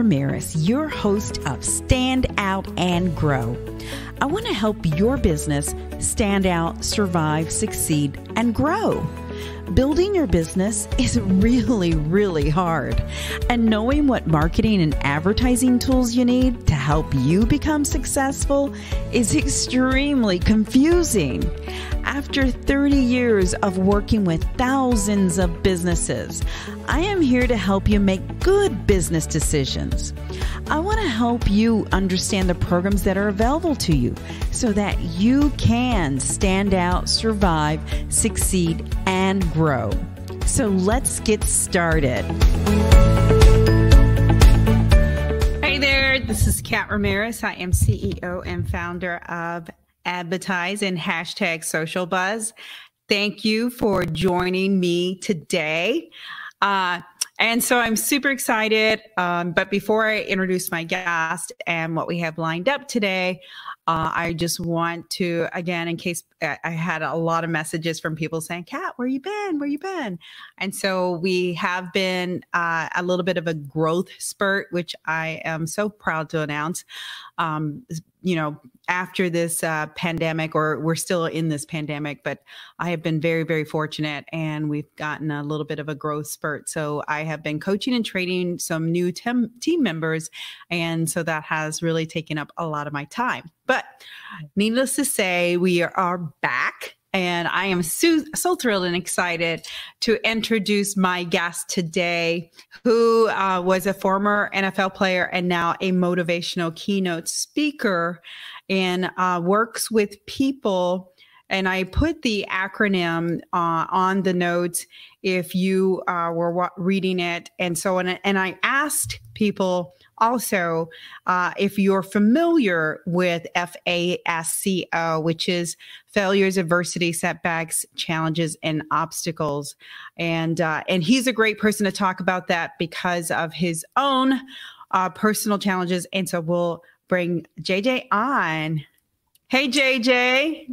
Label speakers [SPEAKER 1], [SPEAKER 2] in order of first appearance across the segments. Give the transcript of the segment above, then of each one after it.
[SPEAKER 1] Ramirez, your host of Stand Out and Grow. I want to help your business stand out, survive, succeed, and grow. Building your business is really, really hard. And knowing what marketing and advertising tools you need to help you become successful is extremely confusing. After 30 years of working with thousands of businesses, I am here to help you make good business decisions. I want to help you understand the programs that are available to you so that you can stand out, survive, succeed, and grow. So let's get started. Hey there, this is Kat Ramirez. I am CEO and founder of Advertise and #Social Buzz. Thank you for joining me today. And so I'm super excited. But before I introduce my guest and what we have lined up today, I just want to, again, in case I had a lot of messages from people saying, Kat, where you been? Where you been? And so we have been a little bit of a growth spurt, which I am so proud to announce. After this pandemic, or we're still in this pandemic, but I have been very, very fortunate and we've gotten a little bit of a growth spurt. So I have been coaching and training some new team members. And so that has really taken up a lot of my time. But needless to say, we are back. And I am so thrilled and excited to introduce my guest today, who was a former NFL player and now a motivational keynote speaker and works with people. And I put the acronym on the notes if you were reading it. And so, and I asked people also, if you're familiar with F.A.S.C.O, which is failures, adversity, setbacks, challenges, and obstacles. And he's a great person to talk about that because of his own personal challenges. And so we'll bring JJ on. Hey, JJ.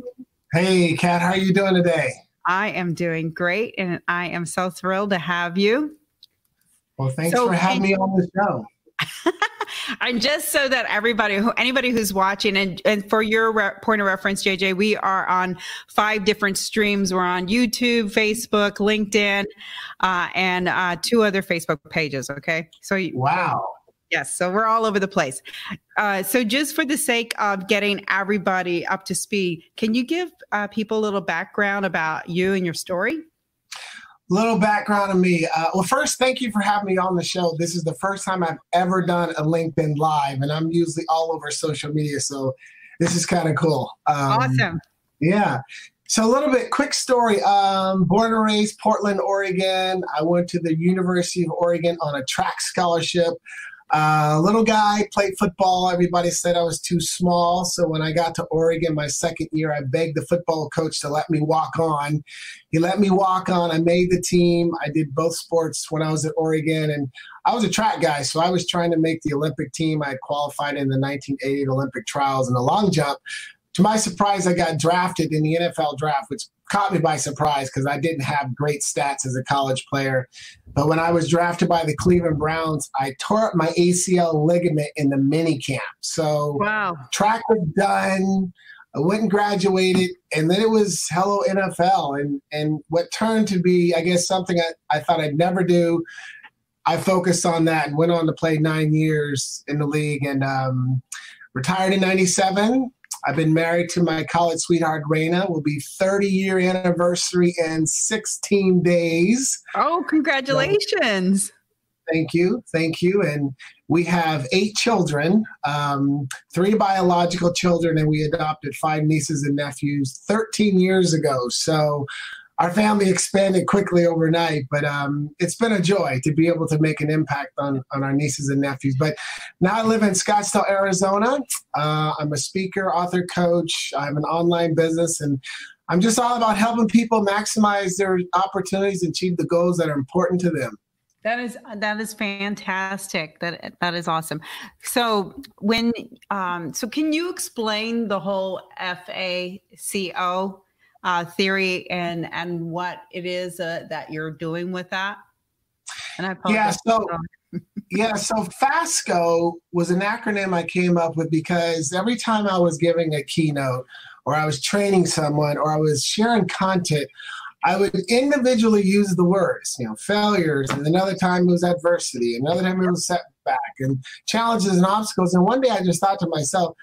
[SPEAKER 2] Hey, Kat, how are you doing today?
[SPEAKER 1] I am doing great. And I am so thrilled to have you.
[SPEAKER 2] Well, thanks for having me on the show.
[SPEAKER 1] And just so that anybody who's watching, and for your point of reference, JJ, we are on 5 different streams. We're on YouTube, Facebook, LinkedIn, and 2 other Facebook pages. Okay. So
[SPEAKER 2] wow.
[SPEAKER 1] Yes. So we're all over the place. So just for the sake of getting everybody up to speed, can you give people a little background about you and your story?
[SPEAKER 2] Little background on me. Well, first, thank you for having me on the show. This is the first time I've ever done a LinkedIn Live, and I'm usually all over social media, so this is kind of cool.
[SPEAKER 1] Awesome.
[SPEAKER 2] Yeah. So a little bit, quick story. Born and raised Portland, Oregon. I went to the University of Oregon on a track scholarship. Little guy, played football. Everybody said I was too small. So when I got to Oregon my second year, I begged the football coach to let me walk on. He let me walk on. I made the team. I did both sports when I was at Oregon. And I was a track guy, so I was trying to make the Olympic team. I qualified in the 1988 Olympic trials in the long jump. To my surprise, I got drafted in the NFL draft, which caught me by surprise because I didn't have great stats as a college player. But when I was drafted by the Cleveland Browns, I tore up my ACL ligament in the mini camp. So wow. Track was done. I went and graduated, and then it was hello NFL. And what turned to be, I guess, something I thought I'd never do. I focused on that and went on to play 9 years in the league and retired in 97. I've been married to my college sweetheart, Raina. Will be 30-year anniversary in 16 days.
[SPEAKER 1] Oh, congratulations.
[SPEAKER 2] So, thank you. Thank you. And we have 8 children, 3 biological children, and we adopted 5 nieces and nephews 13 years ago. So our family expanded quickly overnight, but it's been a joy to be able to make an impact on our nieces and nephews. But now I live in Scottsdale, Arizona. I'm a speaker, author, coach. I have an online business, and I'm just all about helping people maximize their opportunities and achieve the goals that are important to them.
[SPEAKER 1] That is fantastic. That is awesome. So so can you explain the whole F.A.S.C.O theory and what it is that you're doing with that? And I apologize.
[SPEAKER 2] Yeah, so Yeah, so F.A.S.C.O was an acronym I came up with because every time I was giving a keynote or I was training someone or I was sharing content, I would individually use the words, failures, and another time it was adversity, another time it was setback, and challenges and obstacles. And one day I just thought to myself,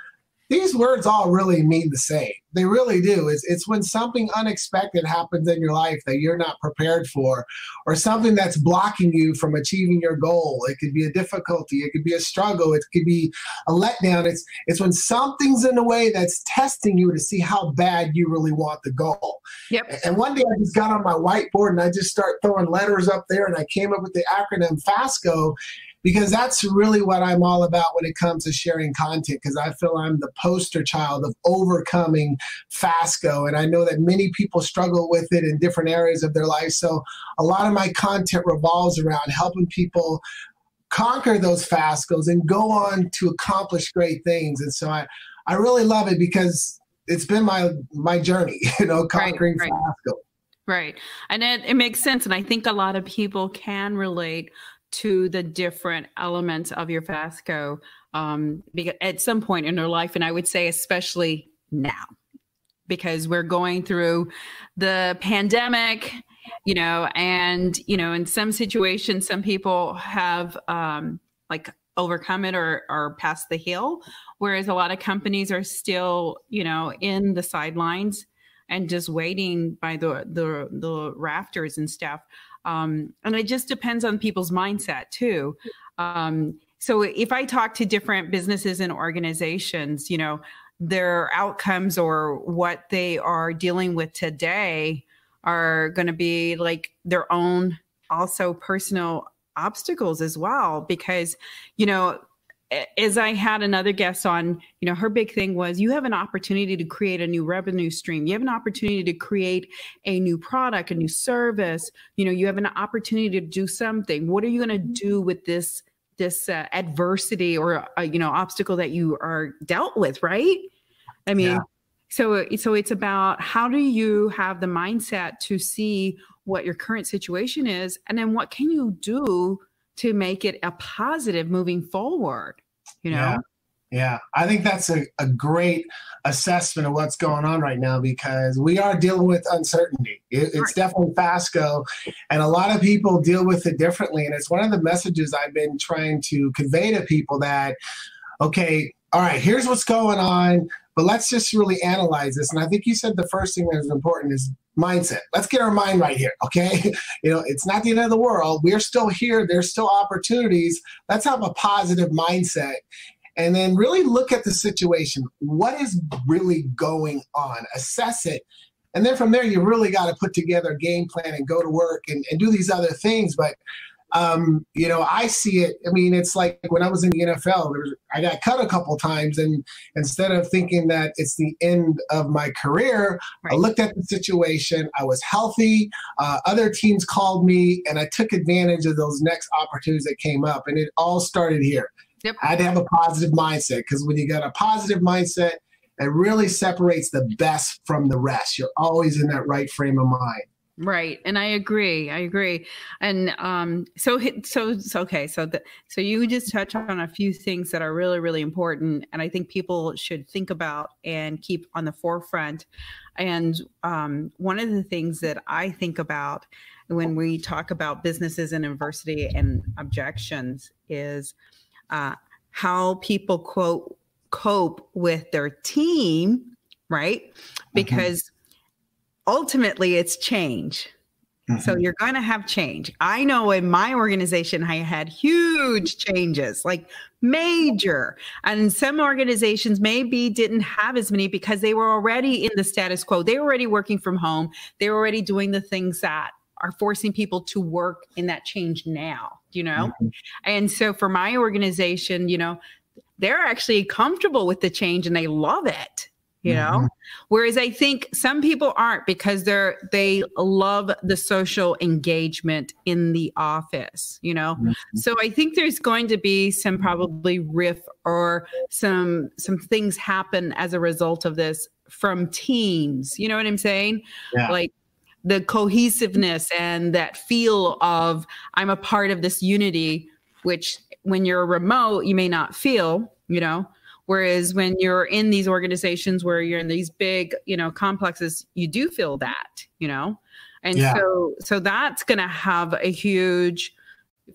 [SPEAKER 2] these words all really mean the same. They really do. It's when something unexpected happens in your life that you're not prepared for, or something that's blocking you from achieving your goal. It could be a difficulty. It could be a struggle. It could be a letdown. It's when something's in a way that's testing you to see how bad you really want the goal.
[SPEAKER 1] Yep.
[SPEAKER 2] And one day I just got on my whiteboard and I just start throwing letters up there, and I came up with the acronym F.A.S.C.O, because that's really what I'm all about when it comes to sharing content, because I feel I'm the poster child of overcoming F.A.S.C.O. And I know that many people struggle with it in different areas of their life. So a lot of my content revolves around helping people conquer those F.A.S.C.Os and go on to accomplish great things. And so I really love it because it's been my journey, conquering F.A.S.C.O.
[SPEAKER 1] Right. And it makes sense. And I think a lot of people can relate to the different elements of your F.A.S.C.O. Because at some point in their life, and I would say especially now, because we're going through the pandemic, and, in some situations, some people have overcome it or passed the hill, whereas a lot of companies are still, in the sidelines and just waiting by the rafters and stuff. And it just depends on people's mindset too. So if I talk to different businesses and organizations, their outcomes or what they are dealing with today are going to be like their own also personal obstacles as well. Because, as I had another guest on, her big thing was you have an opportunity to create a new revenue stream. You have an opportunity to create a new product, a new service. You have an opportunity to do something. What are you going to do with this adversity or, obstacle that you are dealt with, right? I mean, so it's about how do you have the mindset to see what your current situation is, and then what can you do to make it a positive moving forward,
[SPEAKER 2] Yeah. I think that's a great assessment of what's going on right now, because we are dealing with uncertainty. It's definitely F.A.S.C.O, and a lot of people deal with it differently. And it's one of the messages I've been trying to convey to people that, okay, all right, here's what's going on, but let's just really analyze this. And I think you said the first thing that is important is mindset. Let's get our mind right here, okay? It's not the end of the world. We're still here. There's still opportunities. Let's have a positive mindset. And then really look at the situation. What is really going on? Assess it. And then from there, you really got to put together a game plan and go to work and do these other things. But, I see it. I mean, it's like when I was in the NFL, I got cut a couple times. And instead of thinking that it's the end of my career, I looked at the situation. I was healthy. Other teams called me, and I took advantage of those next opportunities that came up. And it all started here.
[SPEAKER 1] Yep.
[SPEAKER 2] I had to have a positive mindset, because when you got a positive mindset, it really separates the best from the rest. You're always in that right frame of mind.
[SPEAKER 1] Right. And I agree. And so you just touched on a few things that are really, really important. And I think people should think about and keep on the forefront. And one of the things that I think about when we talk about businesses and adversity and objections is how people cope with their team, right? Because ultimately it's change. So you're going to have change. I know in my organization, I had huge changes, like major. And some organizations maybe didn't have as many because they were already in the status quo. They were already working from home. They were already doing the things that are forcing people to work in that change now, And so for my organization, they're actually comfortable with the change and they love it. Whereas I think some people aren't, because they love the social engagement in the office, So I think there's going to be some probably riff or some things happen as a result of this from teams. You know what I'm saying?
[SPEAKER 2] Yeah.
[SPEAKER 1] Like the cohesiveness and that feel of I'm a part of this unity which when you're remote, you may not feel, whereas when you're in these organizations where you're in these big, complexes, you do feel that, and so that's going to have a huge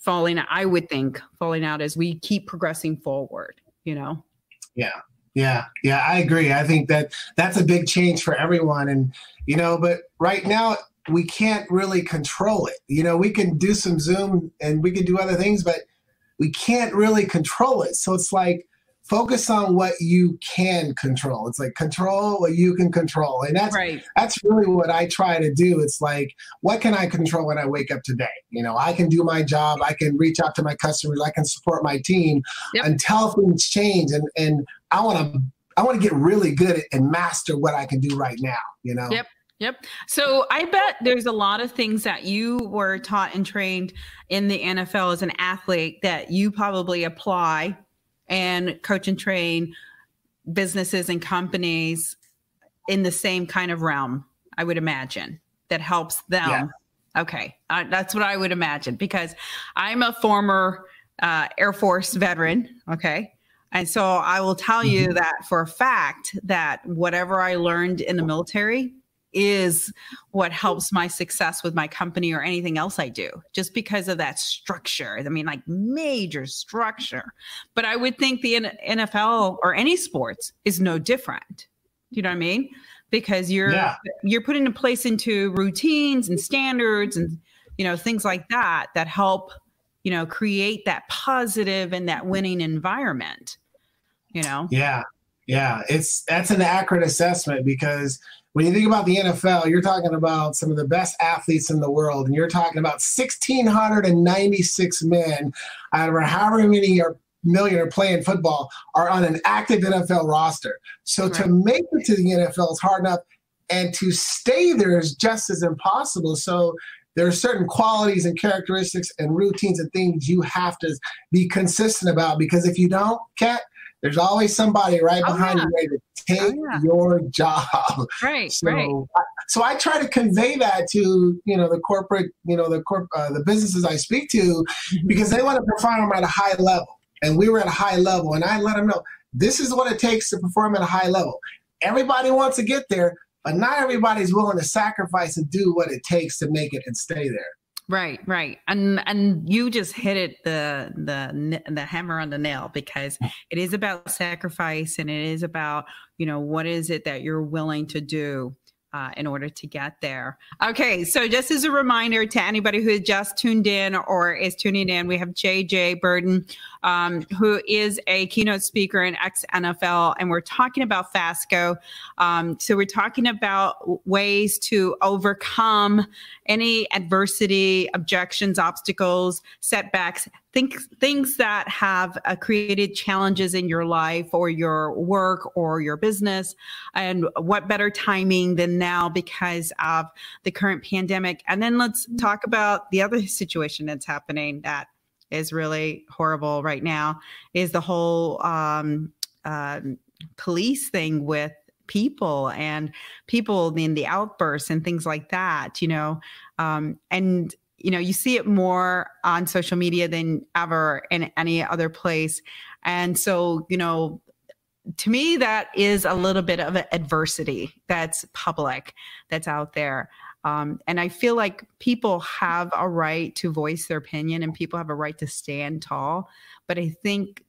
[SPEAKER 1] falling out as we keep progressing forward,
[SPEAKER 2] Yeah, I agree. I think that's a big change for everyone. And, but right now we can't really control it. We can do some Zoom and we can do other things, but we can't really control it. So it's like, focus on what you can control. It's like control what you can control. And that's really what I try to do. It's like, what can I control when I wake up today? I can do my job. I can reach out to my customers. I can support my team until things change. And I want to get really good at and master what I can do right now,
[SPEAKER 1] Yep. So I bet there's a lot of things that you were taught and trained in the NFL as an athlete that you probably apply and coach and train businesses and companies in the same kind of realm, I would imagine, that helps them. Yeah. Okay. That's what I would imagine, because I'm a former Air Force veteran. Okay. And so I will tell you that for a fact that whatever I learned in the military is what helps my success with my company or anything else I do, just because of that structure. I mean, like major structure. But I would think the NFL or any sports is no different. You know what I mean? Because you're putting in place into routines and standards and, things like that help, create that positive and that winning environment,
[SPEAKER 2] Yeah. That's an accurate assessment, because when you think about the NFL, you're talking about some of the best athletes in the world, and you're talking about 1,696 men out of however many million are playing football are on an active NFL roster. So to make it to the NFL is hard enough, and to stay there is just as impossible. So there are certain qualities and characteristics and routines and things you have to be consistent about, because if you don't, Kat, there's always somebody right behind you ready to take your job. So I try to convey that to, the corporate, the businesses I speak to, because they want to perform at a high level. And we were at a high level, and I let them know, this is what it takes to perform at a high level. Everybody wants to get there, but not everybody's willing to sacrifice and do what it takes to make it and stay there.
[SPEAKER 1] Right. And you just hit it the hammer on the nail, because it is about sacrifice, and it is about, what is it that you're willing to do in order to get there. Okay, so just as a reminder to anybody who just tuned in or is tuning in, we have JJ Birden, who is a keynote speaker in ex-NFL, and we're talking about F.A.S.C.O. So we're talking about ways to overcome any adversity, objections, obstacles, setbacks, things that have created challenges in your life or your work or your business. And what better timing than now because of the current pandemic. And then let's talk about the other situation that's happening that is really horrible right now, is the whole police thing with people in the outbursts and things like that, and you see it more on social media than ever in any other place. And so, to me, that is a little bit of an adversity that's public, that's out there. And I feel like people have a right to voice their opinion, and people have a right to stand tall. But I think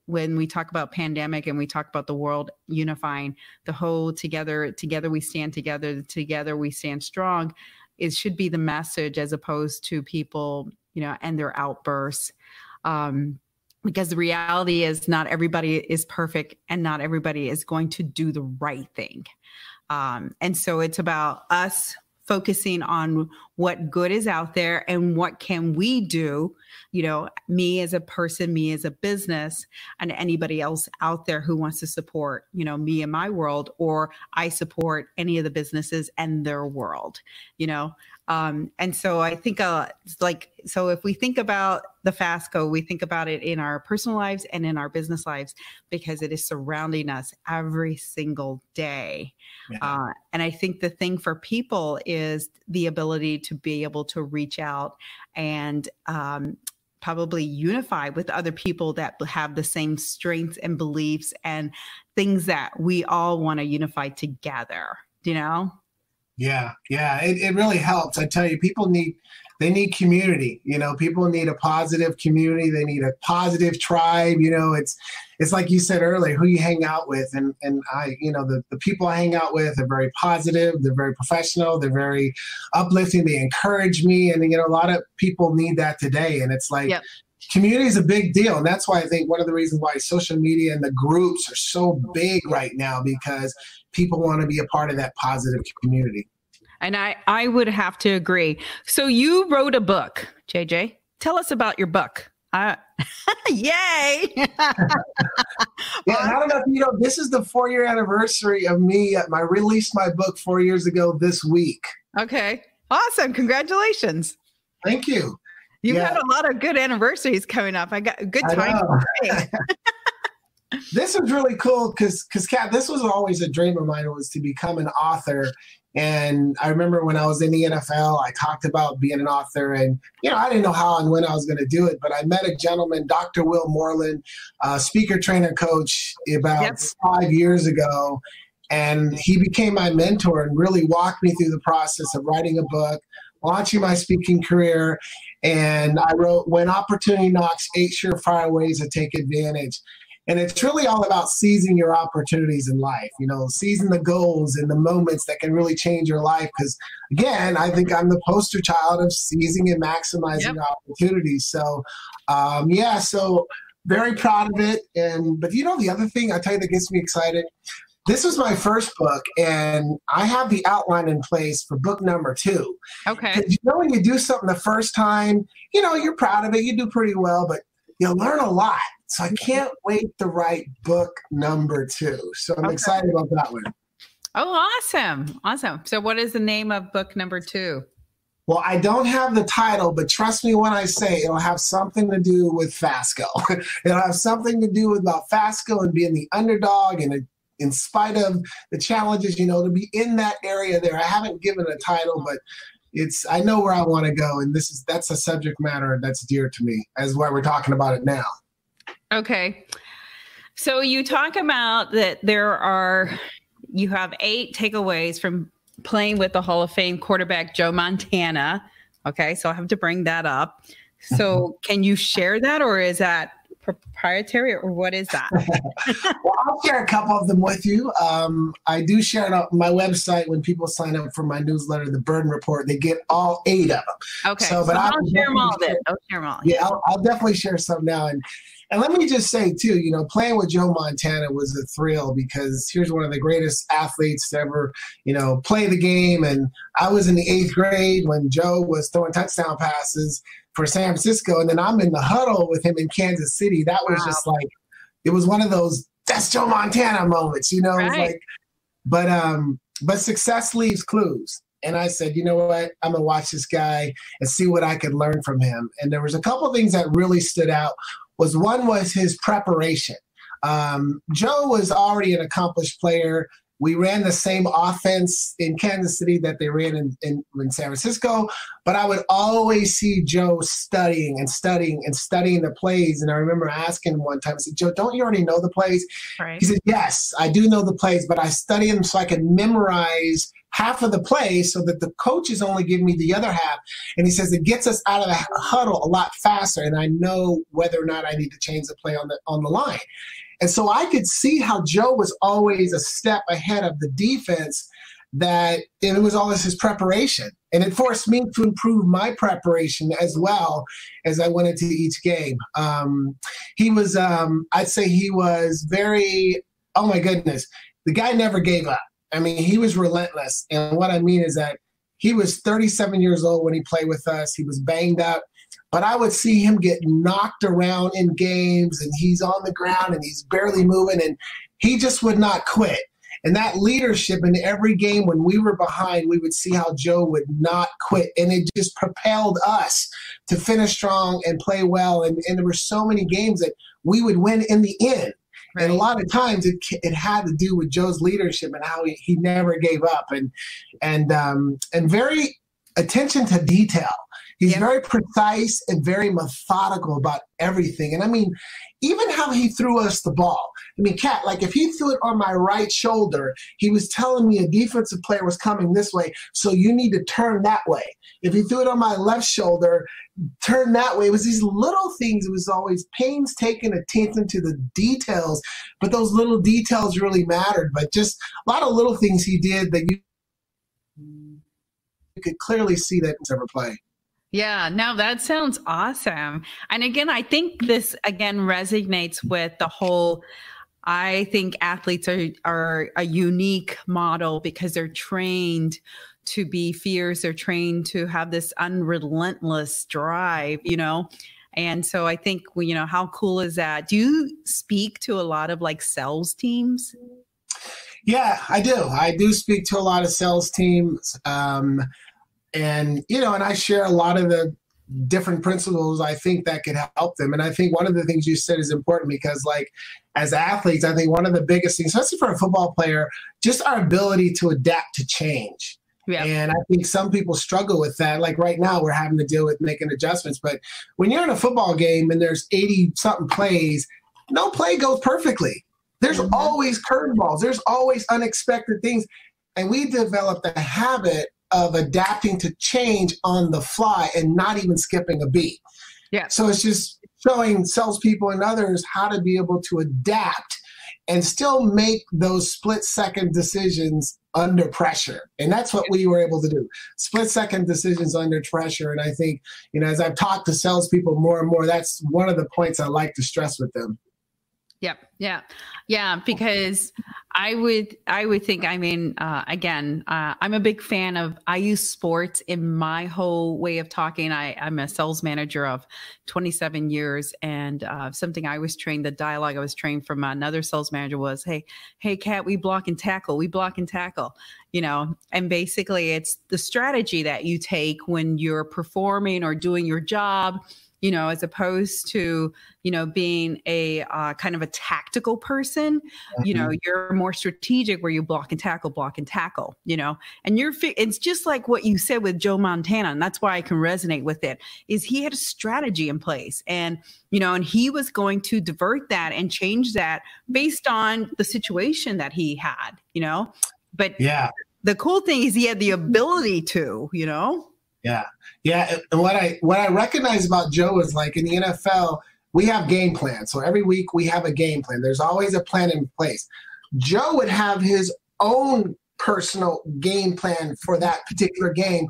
[SPEAKER 1] when we talk about pandemic and we talk about the world unifying, the whole together we stand together we stand strong, it should be the message, as opposed to people, and their outbursts. Because the reality is not everybody is perfect, and not everybody is going to do the right thing. And so it's about us focusing on what good is out there and what can we do, me as a person, me as a business, and anybody else out there who wants to support, me and my world, or I support any of the businesses and their world, and so I think so if we think about the F.A.S.C.O, we think about it in our personal lives and in our business lives, because it is surrounding us every single day. Yeah. And I think the thing for people is the ability to be able to reach out and probably unify with other people that have the same strengths and beliefs and things that we all want to unify together, you know?
[SPEAKER 2] Yeah, yeah, it really helps. I tell you, they need community. You know, people need a positive community. They need a positive tribe. You know, it's like you said earlier, who you hang out with, and I, you know, the people I hang out with are very positive. They're very professional. They're very uplifting. They encourage me, and you know, a lot of people need that today. And it's like. Yep. Community is a big deal. And that's why I think one of the reasons why social media and the groups are so big right now, because people want to be a part of that positive community.
[SPEAKER 1] And I would have to agree. So you wrote a book, JJ. Tell us about your book. Yay.
[SPEAKER 2] Yeah, and I don't know if you know, this is the 4-year anniversary of me. I released my book 4 years ago this week.
[SPEAKER 1] Okay. Awesome. Congratulations.
[SPEAKER 2] Thank you.
[SPEAKER 1] You've had a lot of good anniversaries coming up. I got a good time.
[SPEAKER 2] This is really cool because Kat, this was always a dream of mine, was to become an author. And I remember when I was in the NFL, I talked about being an author, and you know, I didn't know how and when I was going to do it, but I met a gentleman, Dr. Will Moreland, speaker, trainer, coach, about 5 years ago. And he became my mentor and really walked me through the process of writing a book, launching my speaking career. And I wrote, When Opportunity Knocks, 8 Surefire Ways to Take Advantage. And it's really all about seizing your opportunities in life, you know, seizing the goals and the moments that can really change your life. Because, again, I think I'm the poster child of seizing and maximizing opportunities. So, so very proud of it. But, you know, the other thing I tell you that gets me excited, this was my first book, and I have the outline in place for book number 2.
[SPEAKER 1] Okay.
[SPEAKER 2] Because, you know, when you do something the first time, you know, you're proud of it, you do pretty well, but you'll learn a lot. So I can't wait to write book number 2. So I'm excited about that one.
[SPEAKER 1] Oh, awesome. Awesome. So what is the name of book number 2?
[SPEAKER 2] Well, I don't have the title, but trust me when I say it'll have something to do with F.A.S.C.O. It'll have something to do with about F.A.S.C.O. and being the underdog, and in spite of the challenges, you know, to be in that area there. I haven't given a title, but I know where I want to go. And that's a subject matter that's dear to me, as why we're talking about it now.
[SPEAKER 1] Okay. So you talk about that you have 8 takeaways from playing with the Hall of Fame quarterback, Joe Montana. Okay. So I have to bring that up. So can you share that, or is that proprietary, or what is that?
[SPEAKER 2] Well, I'll share a couple of them with you. I do share it on my website. When people sign up for my newsletter, the Birden Report, they get all 8 of them.
[SPEAKER 1] Okay. So I'll share them all then. I'll share them all.
[SPEAKER 2] Yeah, I'll definitely share some now. And let me just say, too, you know, playing with Joe Montana was a thrill, because here's one of the greatest athletes to ever, you know, play the game. And I was in the 8th grade when Joe was throwing touchdown passes for San Francisco, and then I'm in the huddle with him in Kansas City. That was just like, it was one of those, that's Joe Montana moments, you know. Right. It was like, but success leaves clues. And I said, you know what, I'm going to watch this guy and see what I could learn from him. And there was a couple of things that really stood out. One was his preparation. Joe was already an accomplished player. We ran the same offense in Kansas City that they ran in San Francisco, but I would always see Joe studying the plays. And I remember asking him one time, I said, Joe, don't you already know the plays? Right. He said, yes, I do know the plays, but I study them so I can memorize half of the plays so that the coaches only give me the other half. And he says, it gets us out of the huddle a lot faster, and I know whether or not I need to change the play on the line. And so I could see how Joe was always a step ahead of the defense, that it was always his preparation. And it forced me to improve my preparation as well as I went into each game. He was, I'd say he was very, oh my goodness, the guy never gave up. I mean, he was relentless. And what I mean is that he was 37 years old when he played with us. He was banged up. But I would see him get knocked around in games, and he's on the ground and he's barely moving, and he just would not quit. And that leadership in every game when we were behind, we would see how Joe would not quit. And it just propelled us to finish strong and play well. And there were so many games that we would win in the end. Right. And a lot of times it had to do with Joe's leadership and how he never gave up, and very attention to detail. He's
[SPEAKER 1] Yep.
[SPEAKER 2] very precise and very methodical about everything. And I mean, even how he threw us the ball. I mean, Kat, like if he threw it on my right shoulder, he was telling me a defensive player was coming this way, so you need to turn that way. If he threw it on my left shoulder, turn that way. It was these little things. It was always painstaking attention to the details, but those little details really mattered. But just a lot of little things he did that you could clearly see that ever play.
[SPEAKER 1] Yeah, no, that sounds awesome. And again, I think this again resonates with the whole, I think athletes are a unique model because they're trained to be fierce. They're trained to have this unrelentless drive, you know? And so I think, you know, how cool is that? Do you speak to a lot of like sales teams?
[SPEAKER 2] Yeah, I do. I do speak to a lot of sales teams. And, you know, and I share a lot of the different principles I think that could help them. And I think one of the things you said is important because, like, as athletes, I think one of the biggest things, especially for a football player, just our ability to adapt to change. Yeah. And I think some people struggle with that. Like right now, we're having to deal with making adjustments. But when you're in a football game and there's 80-something plays, no play goes perfectly. There's always curveballs. There's always unexpected things. And we developed a habit of adapting to change on the fly and not even skipping a beat. Yeah. So it's just showing salespeople and others how to be able to adapt and still make those split-second decisions under pressure. And that's what we were able to do. Split-second decisions under pressure. And I think, you know, as I've talked to salespeople more and more, that's one of the points I like to stress with them.
[SPEAKER 1] Yep. Yeah. Yeah. Because I would think, I mean, again, I'm a big fan of, I use sports in my whole way of talking. I'm a sales manager of 27 years. And something I was trained, the dialogue I was trained from another sales manager was, hey, Kat, we block and tackle, you know, and basically it's the strategy that you take when you're performing or doing your job, you know, as opposed to, you know, being a kind of a tactical person, you know, you're more strategic where you block and tackle, you know, and it's just like what you said with Joe Montana. And that's why I can resonate with it is he had a strategy in place and, you know, and he was going to divert that and change that based on the situation that he had, you know, but yeah, the cool thing is he had the ability to, you know.
[SPEAKER 2] Yeah. Yeah. And what I recognize about Joe is like in the NFL, we have game plans. So every week we have a game plan. There's always a plan in place. Joe would have his own personal game plan for that particular game,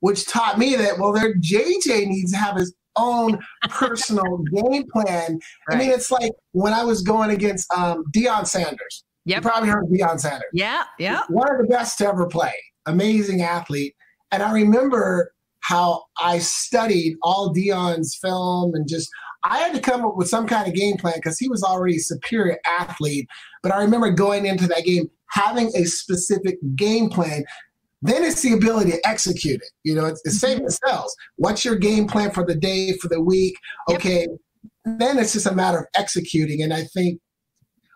[SPEAKER 2] which taught me that, well, JJ needs to have his own personal game plan. Right. I mean, it's like when I was going against Deion Sanders. Yep. You probably heard of Deion Sanders.
[SPEAKER 1] Yeah. Yeah.
[SPEAKER 2] One of the best to ever play. Amazing athlete. And I remember how I studied all Deion's film and just I had to come up with some kind of game plan because he was already a superior athlete. But I remember going into that game, having a specific game plan. Then it's the ability to execute it. You know, it's the same as sales. What's your game plan for the day, for the week? Okay. Yep. Then it's just a matter of executing. And I think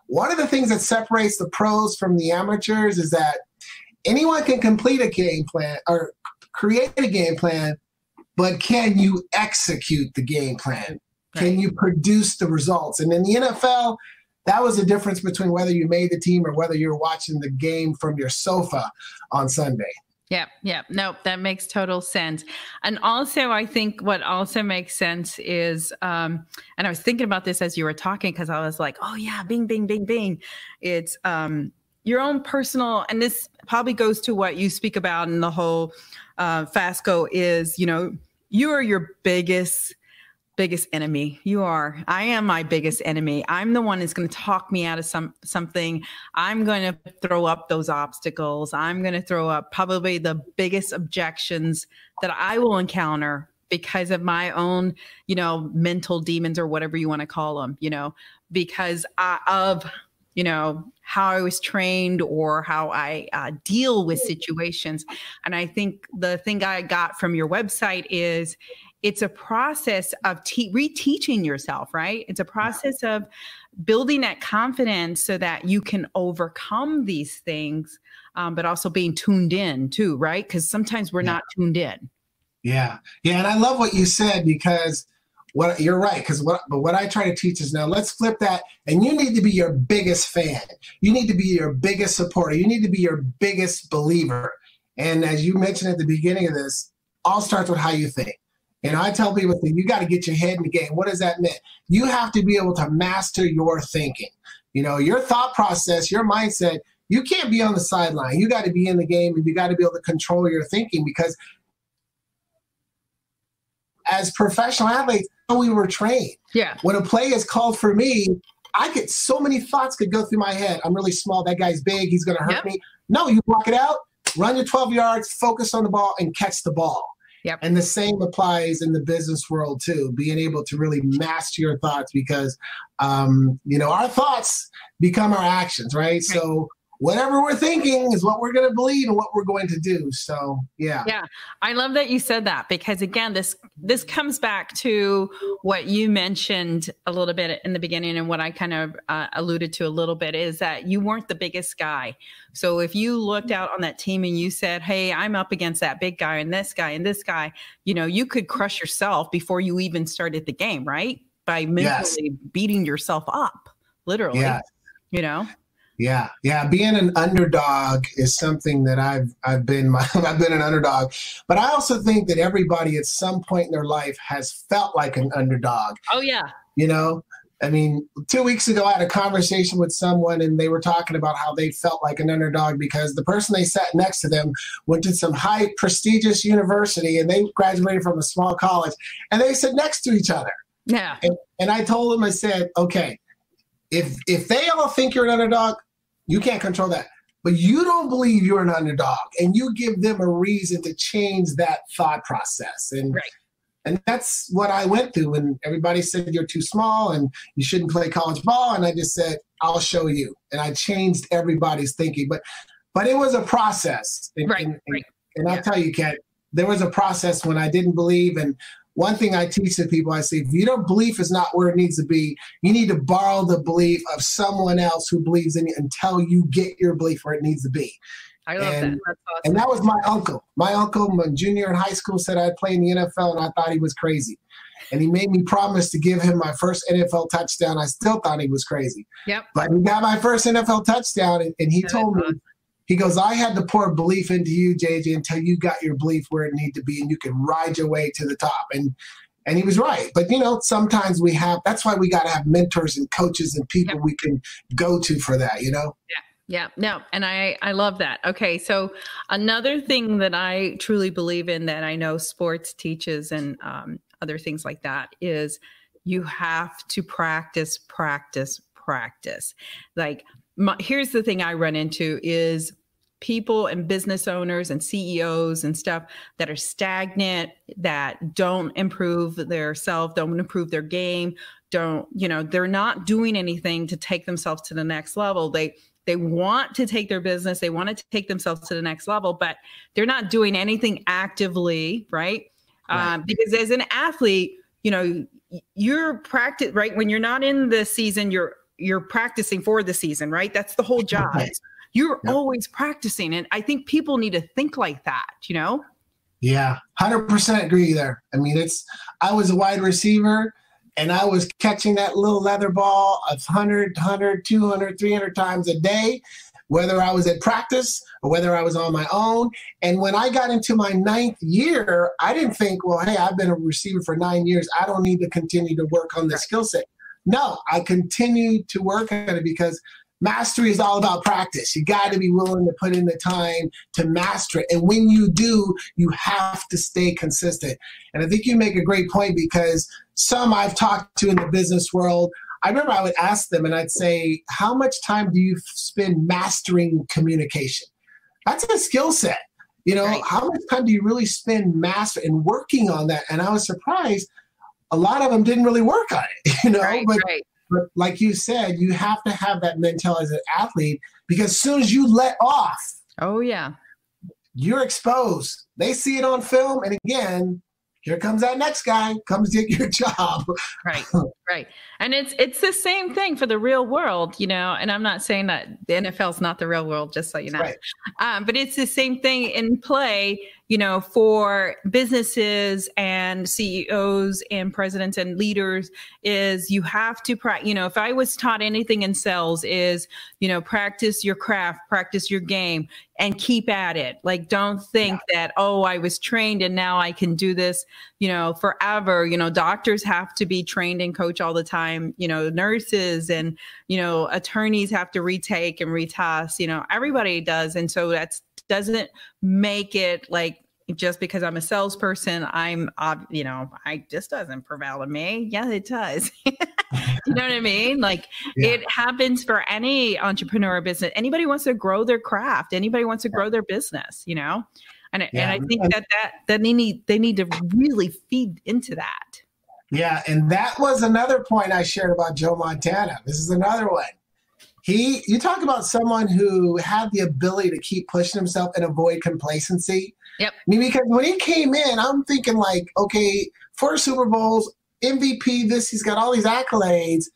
[SPEAKER 2] one of the things that separates the pros from the amateurs is that anyone can complete a game plan or create a game plan, but can you execute the game plan? Right. Can you produce the results? And in the NFL, that was the difference between whether you made the team or whether you're watching the game from your sofa on Sunday.
[SPEAKER 1] Yeah. Yeah. No, that makes total sense. And also, I think what also makes sense is, and I was thinking about this as you were talking, because I was like, oh yeah, bing, bing, bing, bing. It's your own personal, and this probably goes to what you speak about in the whole F.A.S.C.O is, you know, you are your biggest enemy. I am my biggest enemy. I'm the one that's going to talk me out of something. I'm going to throw up those obstacles. I'm going to throw up probably the biggest objections that I will encounter because of my own, you know, mental demons or whatever you want to call them, you know, because of, you know, how I was trained or how I deal with situations. And I think the thing I got from your website is it's a process of reteaching yourself, right? It's a process of building that confidence so that you can overcome these things, but also being tuned in too, right? Because sometimes we're not tuned in.
[SPEAKER 2] Yeah. Yeah. And I love what you said because what you're right. Because what I try to teach is now let's flip that. And you need to be your biggest fan. You need to be your biggest supporter. You need to be your biggest believer. And as you mentioned at the beginning of this, all starts with how you think. And I tell people that you got to get your head in the game. What does that mean? You have to be able to master your thinking. You know, your thought process, your mindset, you can't be on the sideline. You got to be in the game and you got to be able to control your thinking because as professional athletes, we were trained.
[SPEAKER 1] Yeah.
[SPEAKER 2] When a play is called for me, I get so many thoughts could go through my head. I'm really small. That guy's big. He's going to hurt me. No, you block it out, run your 12 yards, focus on the ball, and catch the ball.
[SPEAKER 1] Yep.
[SPEAKER 2] And the same applies in the business world too, being able to really master your thoughts because, you know, our thoughts become our actions, right? So whatever we're thinking is what we're going to believe and what we're going to do. So, yeah.
[SPEAKER 1] Yeah. I love that you said that because again, this comes back to what you mentioned a little bit in the beginning and what I kind of alluded to a little bit is that you weren't the biggest guy. So if you looked out on that team and you said, hey, I'm up against that big guy and this guy and this guy, you know, you could crush yourself before you even started the game, right? By mentally beating yourself up, literally, you know?
[SPEAKER 2] Yeah. Yeah. Being an underdog is something that I've been an underdog, but I also think that everybody at some point in their life has felt like an underdog.
[SPEAKER 1] Oh yeah.
[SPEAKER 2] You know, I mean, 2 weeks ago, I had a conversation with someone and they were talking about how they felt like an underdog because the person they sat next to them went to some high prestigious university and they graduated from a small college and they sat next to each other.
[SPEAKER 1] Yeah.
[SPEAKER 2] And I told them, I said, okay, if they all think you're an underdog, you can't control that. But you don't believe you're an underdog, and you give them a reason to change that thought process. And that's what I went through when everybody said you're too small and you shouldn't play college ball. And I just said, I'll show you. And I changed everybody's thinking. But it was a process. And I'll tell you, Kat, there was a process when I didn't believe. And one thing I teach to people, I say, if your belief is not where it needs to be, you need to borrow the belief of someone else who believes in you until you get your belief where it needs to be.
[SPEAKER 1] I love that. That's awesome.
[SPEAKER 2] And that was my uncle. My uncle, my junior in high school, said I'd play in the NFL, and I thought he was crazy. And he made me promise to give him my first NFL touchdown. I still thought he was crazy.
[SPEAKER 1] Yep.
[SPEAKER 2] But he got my first NFL touchdown, and he told me, he goes, I had to pour belief into you, JJ, until you got your belief where it needed to be and you could ride your way to the top. And he was right. But, you know, sometimes that's why we got to have mentors and coaches and people we can go to for that, you know?
[SPEAKER 1] Yeah. No. And I love that. Okay. So another thing that I truly believe in that I know sports teaches and other things like that is you have to practice. Like here's the thing I run into is people and business owners and CEOs and stuff that are stagnant, that don't improve their self, don't improve their game, they're not doing anything to take themselves to the next level. They want to take their business, they want to take themselves to the next level, but they're not doing anything actively, right? Because as an athlete, you know, you're practice, right? When you're not in the season, you're practicing for the season, right? That's the whole job. You're always practicing. And I think people need to think like that, you know?
[SPEAKER 2] Yeah, 100% agree there. I mean, I was a wide receiver and I was catching that little leather ball 100, 200, 300 times a day, whether I was at practice or whether I was on my own. And when I got into my 9th year, I didn't think, well, hey, I've been a receiver for 9 years. I don't need to continue to work on the skill set. No, I continued to work on it because mastery is all about practice. You got to be willing to put in the time to master it. And when you do, you have to stay consistent. And I think you make a great point because some I've talked to in the business world, I remember I would ask them and I'd say, how much time do you spend mastering communication? That's a skill set. You know, how much time do you really spend mastering and working on that? And I was surprised a lot of them didn't really work on it, you know, but like you said, you have to have that mentality as an athlete because as soon as you let off, you're exposed. They see it on film. And again, here comes that next guy, comes to get your job. Right.
[SPEAKER 1] And it's the same thing for the real world, you know, and I'm not saying that the NFL is not the real world, just so you know. But it's the same thing in play. you know, for businesses and CEOs and presidents and leaders is you have to practice. You know, if I was taught anything in sales is, you know, practice your craft, practice your game, and keep at it. Like, don't think that, oh, I was trained and now I can do this, you know, forever. You know, doctors have to be trained and coach all the time. You know, nurses and, you know, attorneys have to retake and retest, you know, everybody does. And so that doesn't make it like, just because I'm a salesperson, you know, I just doesn't prevail in me. Yeah, it does. You know what I mean? Like it happens for any entrepreneur business. Anybody wants to grow their craft. Anybody wants to grow their business, you know? And I think that they need to really feed into that.
[SPEAKER 2] Yeah. And that was another point I shared about Joe Montana. This is another one. You talk about someone who had the ability to keep pushing himself and avoid complacency.
[SPEAKER 1] Yep.
[SPEAKER 2] I mean, because when he came in, I'm thinking like, okay, 4 Super Bowls, MVP, he's got all these accolades.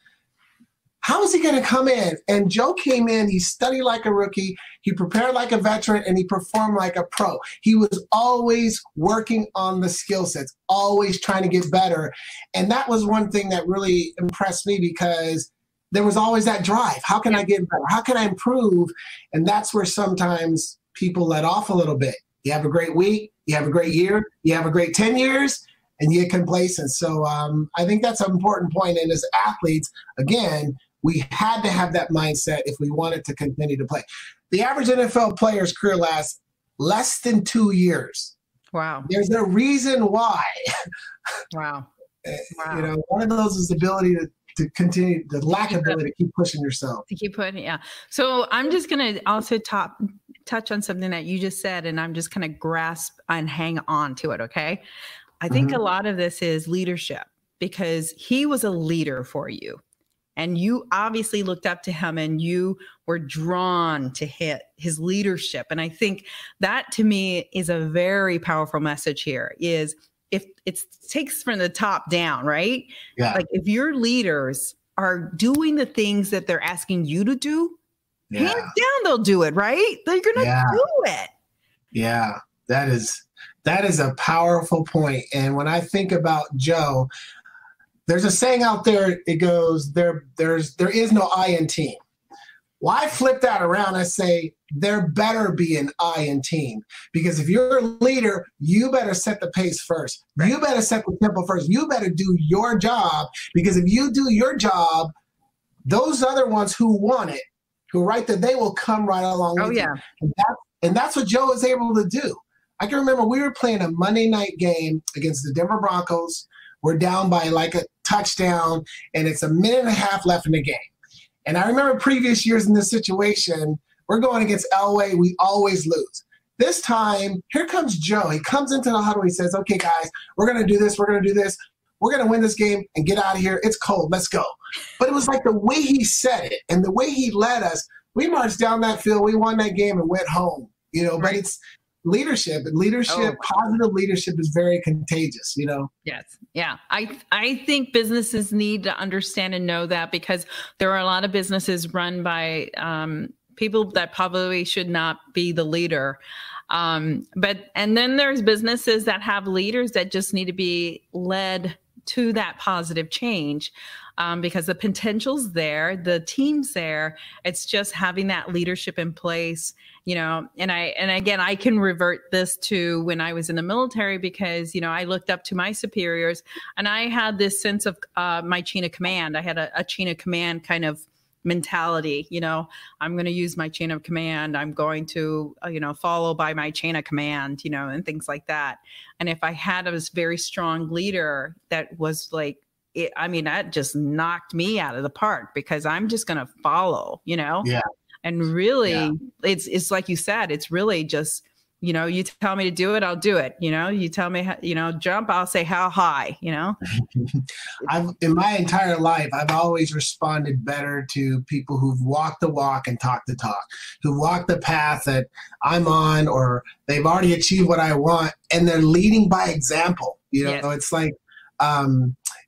[SPEAKER 2] How is he going to come in? And Joe came in, he studied like a rookie, he prepared like a veteran, and he performed like a pro. He was always working on the skill sets, always trying to get better. And that was one thing that really impressed me because there was always that drive. How can I get better? How can I improve? And that's where sometimes people let off a little bit. You have a great week, you have a great year, you have a great 10 years, and you get complacent. So I think that's an important point. And as athletes, again, we had to have that mindset if we wanted to continue to play. The average NFL player's career lasts less than 2 years.
[SPEAKER 1] Wow.
[SPEAKER 2] There's a reason why.
[SPEAKER 1] Wow.
[SPEAKER 2] You know, one of those is the ability to continue, the lack of ability to keep pushing yourself.
[SPEAKER 1] To keep pushing, yeah. So I'm just going to also touch on something that you just said, and I'm just going to grasp and hang on to it, okay? I think a lot of this is leadership because he was a leader for you. And you obviously looked up to him and you were drawn to his leadership. And I think that to me is a very powerful message here is if it takes from the top down, right? Yeah. Like if your leaders are doing the things that they're asking you to do, hands down, they'll do it, right? They're going to do it. Yeah,
[SPEAKER 2] that is a powerful point. And when I think about Joe, there's a saying out there, it goes, there is no I in team. Well, I flip that around. I say, there better be an I in team. Because if you're a leader, you better set the pace first. Right. You better set the tempo first. You better do your job. Because if you do your job, those other ones who want it, who right there, they will come right along with you. And that's what Joe was able to do. I can remember we were playing a Monday night game against the Denver Broncos. We're down by like a touchdown, and it's a minute and a half left in the game. And I remember previous years in this situation, we're going against Elway. We always lose. This time, here comes Joe. He comes into the huddle. He says, okay, guys, we're going to do this. We're going to do this. We're going to win this game and get out of here. It's cold. Let's go. But it was like the way he said it and the way he led us. We marched down that field. We won that game and went home. You know, but it's leadership. And positive leadership is very contagious, you know?
[SPEAKER 1] Yes. Yeah. I think businesses need to understand and know that because there are a lot of businesses run by people that probably should not be the leader. And then there's businesses that have leaders that just need to be led to that positive change. Because the potential's there, the team's there. It's just having that leadership in place, you know. And again, I can revert this to when I was in the military because, you know, I looked up to my superiors and I had this sense of my chain of command. I had a chain of command kind of mentality, you know, I'm going to use my chain of command. I'm going to, you know, follow by my chain of command, you know, and things like that. And if I had a very strong leader that was like, that just knocked me out of the park because I'm just going to follow, you know? Yeah. And really it's like you said, it's really just, you know, you tell me to do it, I'll do it. You know, you tell me, you know, jump, I'll say how high, you know?
[SPEAKER 2] In my entire life, I've always responded better to people who've walked the walk and talked the talk, who walk the path that I'm on, or they've already achieved what I want and they're leading by example. You know, it's like,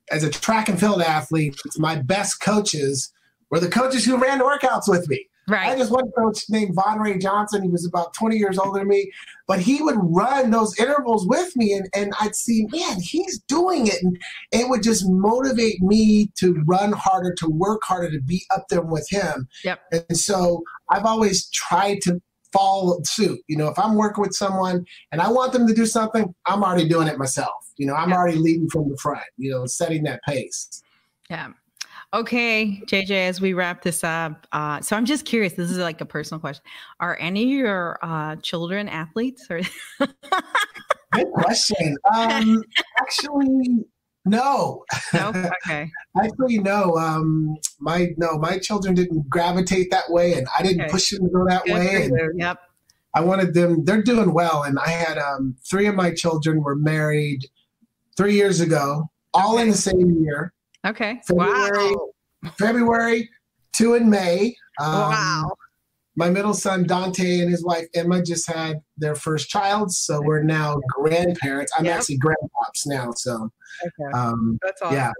[SPEAKER 2] as a track and field athlete, my best coaches were the coaches who ran the workouts with me.
[SPEAKER 1] Right.
[SPEAKER 2] I had this one coach named Von Ray Johnson. He was about 20 years older than me, but he would run those intervals with me, and I'd see, man, he's doing it. And it would just motivate me to run harder, to work harder, to be up there with him.
[SPEAKER 1] Yep.
[SPEAKER 2] And so I've always tried to follow suit. You know, if I'm working with someone and I want them to do something, I'm already doing it myself. You know, I'm already leading from the front, you know, setting that pace. Yeah.
[SPEAKER 1] Okay, JJ, as we wrap this up, so I'm just curious, this is like a personal question. Are any of your children athletes? Or
[SPEAKER 2] Good question. Actually, no.
[SPEAKER 1] No? Okay.
[SPEAKER 2] Actually, no. My children didn't gravitate that way, and I didn't push them to go that way. And
[SPEAKER 1] yep.
[SPEAKER 2] I wanted them, they're doing well. And I had 3 of my children were married 3 years ago, all in the same year.
[SPEAKER 1] Okay.
[SPEAKER 2] February, 2 in May.
[SPEAKER 1] Wow.
[SPEAKER 2] My middle son, Dante, and his wife, Emma, just had their first child. So we're now grandparents. I'm actually grandpops now. So
[SPEAKER 1] that's awesome.
[SPEAKER 2] Yeah.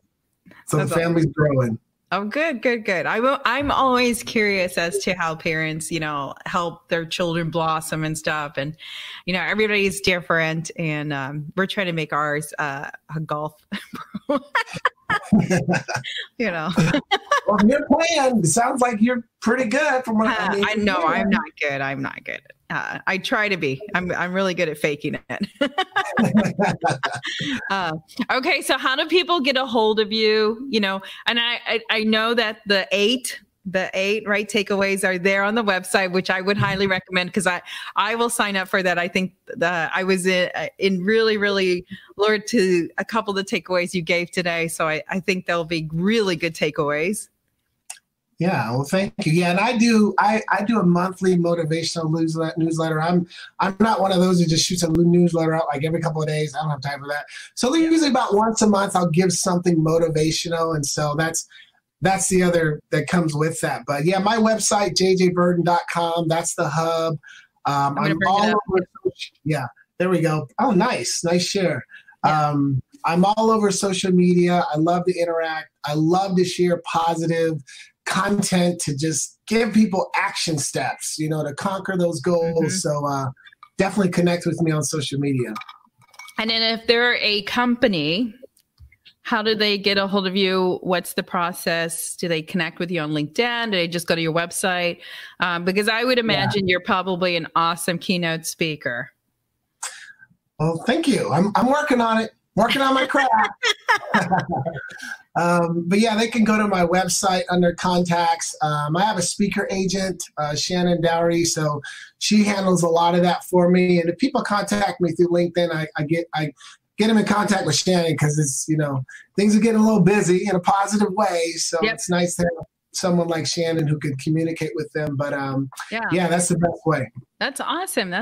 [SPEAKER 2] So the family's growing.
[SPEAKER 1] Oh, good. I'm always curious as to how parents, you know, help their children blossom and stuff. And, you know, everybody's different. And we're trying to make ours a golf pro. You know.
[SPEAKER 2] Well, your plan sounds like you're pretty good from what I mean.
[SPEAKER 1] I know I'm not good. I try to be. I'm really good at faking it. Okay, so how do people get a hold of you? You know, and I know that the eight right takeaways are there on the website, which I would highly recommend, because I will sign up for that. I think I was in really lured to a couple of the takeaways you gave today, so I think they'll be really good takeaways.
[SPEAKER 2] Yeah, well, thank you. Yeah, and I do a monthly motivational newsletter. I'm not one of those who just shoots a newsletter out like every couple of days. I don't have time for that. So usually about once a month I'll give something motivational, and so that's the other that comes with that. But yeah, my website, jjbirden.com, that's the hub. I'm all over. Yeah, there we go. Oh, nice share. Yeah. I'm all over social media. I love to interact. I love to share positive content to just give people action steps, you know, to conquer those goals. Mm-hmm. So definitely connect with me on social media.
[SPEAKER 1] And then if they're a company, how do they get a hold of you? What's the process? Do they connect with you on LinkedIn? Do they just go to your website? Because I would imagine you're probably an awesome keynote speaker.
[SPEAKER 2] Well, thank you. I'm working on it. Working on my craft. But yeah, they can go to my website under contacts. I have a speaker agent, Shannon Dowry, so she handles a lot of that for me. And if people contact me through LinkedIn, I get them in contact with Shannon, because it's, you know, things are getting a little busy in a positive way. So it's nice to have someone like Shannon who can communicate with them. But yeah, that's the best way.
[SPEAKER 1] That's awesome.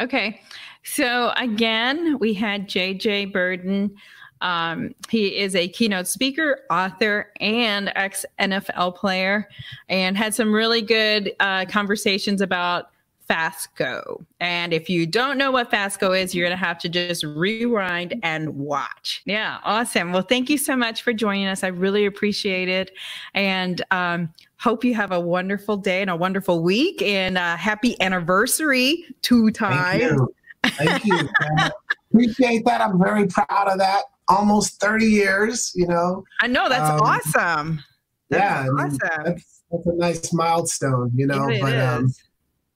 [SPEAKER 1] Okay. So again, we had JJ Birden. He is a keynote speaker, author, and ex-NFL player, and had some really good conversations about F.A.S.C.O. And if you don't know what F.A.S.C.O. is, you're going to have to just rewind and watch. Yeah, awesome. Well, thank you so much for joining us. I really appreciate it. And hope you have a wonderful day and a wonderful week. And happy anniversary 2 times.
[SPEAKER 2] Thank you. Appreciate that. I'm very proud of that. Almost 30 years, you know.
[SPEAKER 1] I know. That's awesome.
[SPEAKER 2] That's awesome. That's a nice milestone, you know.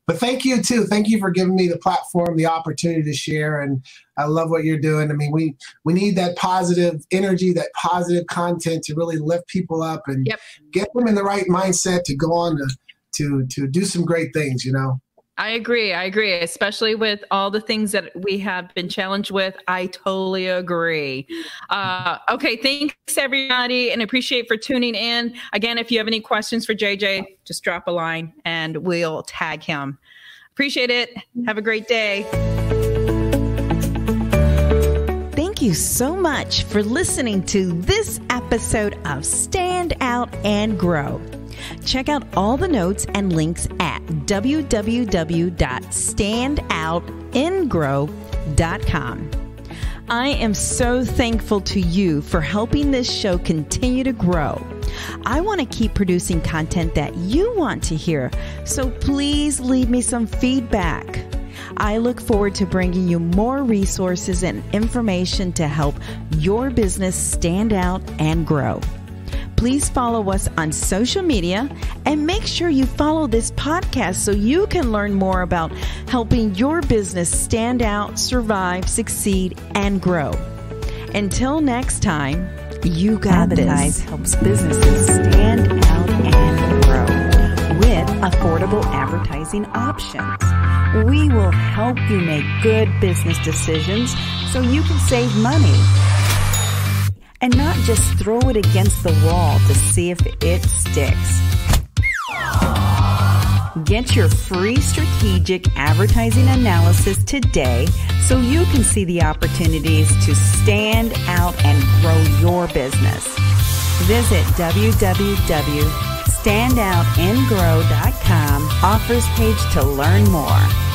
[SPEAKER 2] But thank you too. Thank you for giving me the platform, the opportunity to share. And I love what you're doing. I mean, we need that positive energy, that positive content to really lift people up and get them in the right mindset to go on to do some great things, you know.
[SPEAKER 1] I agree, especially with all the things that we have been challenged with. I totally agree. Okay, thanks everybody, and appreciate for tuning in. Again, if you have any questions for JJ, just drop a line and we'll tag him. Appreciate it. Have a great day. Thank you so much for listening to this episode of Stand Out and Grow. Check out all the notes and links at www.standoutingrow.com.
[SPEAKER 3] I am so thankful to you for helping this show continue to grow. I want to keep producing content that you want to hear, so please leave me some feedback. I look forward to bringing you more resources and information to help your business stand out and grow. Please follow us on social media and make sure you follow this podcast so you can learn more about helping your business stand out, survive, succeed, and grow. Until next time, you got this. Advertise helps businesses stand out and grow with affordable advertising options. We will help you make good business decisions so you can save money and not just throw it against the wall to see if it sticks. Get your free strategic advertising analysis today so you can see the opportunities to stand out and grow your business. Visit www.standoutandgrow.com offers page to learn more.